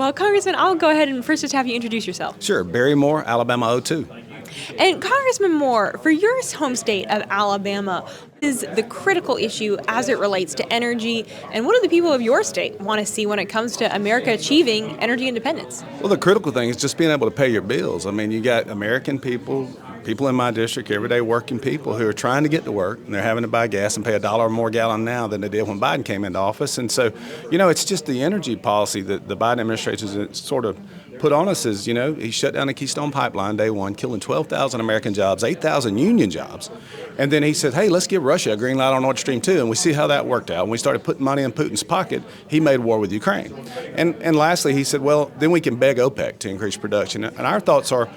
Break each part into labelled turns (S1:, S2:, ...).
S1: Well, Congressman, I'll go ahead and first just have you introduce yourself.
S2: Sure, Barry Moore, Alabama O2.
S1: And Congressman Moore, for your home state of Alabama, what is the critical issue as it relates to energy, and what do the people of your state want to see when it comes to America achieving energy independence?
S2: Well, the critical thing is just being able to pay your bills. I mean, you got American people in my district, everyday working people who are trying to get to work, and they're having to buy gas and pay $1 or more gallon now than they did when Biden came into office. And so, it's just the energy policy that the Biden administration has sort of put on us is, he shut down the Keystone Pipeline day one, killing 12,000 American jobs, 8,000 union jobs. And then he said, hey, let's give Russia a green light on Nord Stream 2. And we see how that worked out. When we started putting money in Putin's pocket, he made war with Ukraine. And lastly, he said, well, then we can beg OPEC to increase production. And our thoughts are,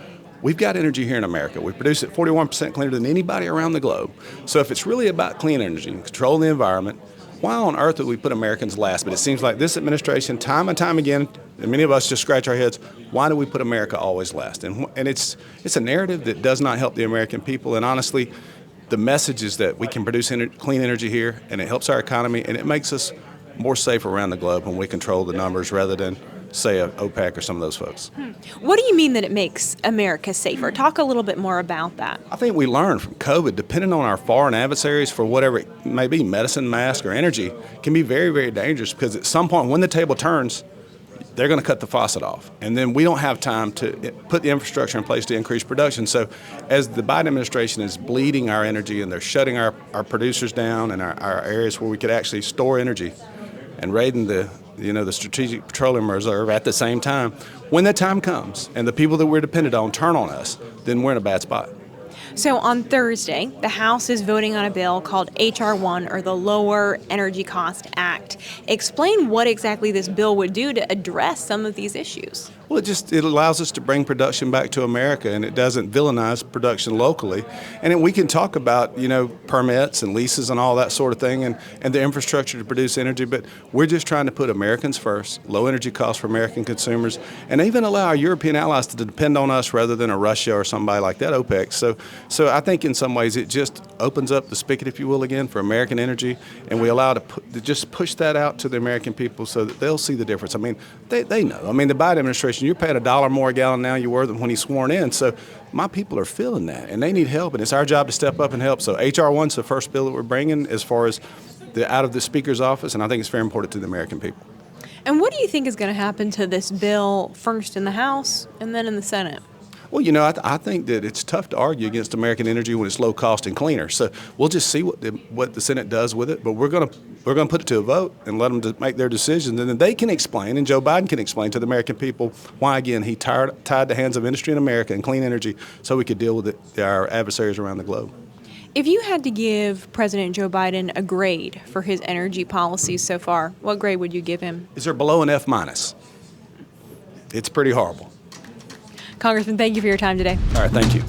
S2: we've got energy here in America. We produce it 41% cleaner than anybody around the globe. So if it's really about clean energy and controlling the environment, why on earth would we put Americans last? But it seems like this administration, time and time again, and many of us just scratch our heads, why do we put America always last? And it's a narrative that does not help the American people. And honestly, the message is that we can produce clean energy here, and it helps our economy, and it makes us more safe around the globe when we control the numbers rather than, say, OPEC or some of those folks.
S1: What do you mean that it makes America safer? Talk a little bit more about that.
S2: I think we learned from COVID, depending on our foreign adversaries for whatever it may be, medicine, mask, or energy, can be very, very dangerous because at some point when the table turns, they're going to cut the faucet off. And then we don't have time to put the infrastructure in place to increase production. So as the Biden administration is bleeding our energy and they're shutting our producers down and our areas where we could actually store energy and raiding the Strategic Petroleum Reserve at the same time, when that time comes and the people that we're dependent on turn on us, then we're in a bad spot.
S1: So on Thursday, the House is voting on a bill called H.R. 1, or the Lower Energy Cost Act. Explain what exactly this bill would do to address some of these issues.
S2: Well, it allows us to bring production back to America, and it doesn't villainize production locally. And we can talk about, permits and leases and all that sort of thing and the infrastructure to produce energy, but we're just trying to put Americans first, low energy costs for American consumers, and even allow our European allies to depend on us rather than a Russia or somebody like that, OPEC. So I think in some ways it just opens up the spigot, if you will, again, for American energy, and we allow to just push that out to the American people so that they'll see the difference. I mean, they know. I mean, the Biden administration, you're paying $1 more a gallon now you were than when he sworn in. So my people are feeling that, and they need help, and it's our job to step up and help. So H.R. 1's the first bill that we're bringing as far as out of the Speaker's office, and I think it's very important to the American people.
S1: And what do you think is going to happen to this bill first in the House and then in the Senate?
S2: Well, I think that it's tough to argue against American energy when it's low cost and cleaner. So we'll just see what the Senate does with it. But we're going to put it to a vote and let them make their decisions, and then they can explain, and Joe Biden can explain to the American people why, again, he tied the hands of industry in America and clean energy so we could deal with our adversaries around the globe.
S1: If you had to give President Joe Biden a grade for his energy policies so far, what grade would you give him?
S2: Is there below an F-? It's pretty horrible.
S1: Congressman, thank you for your time today.
S2: All right, thank you.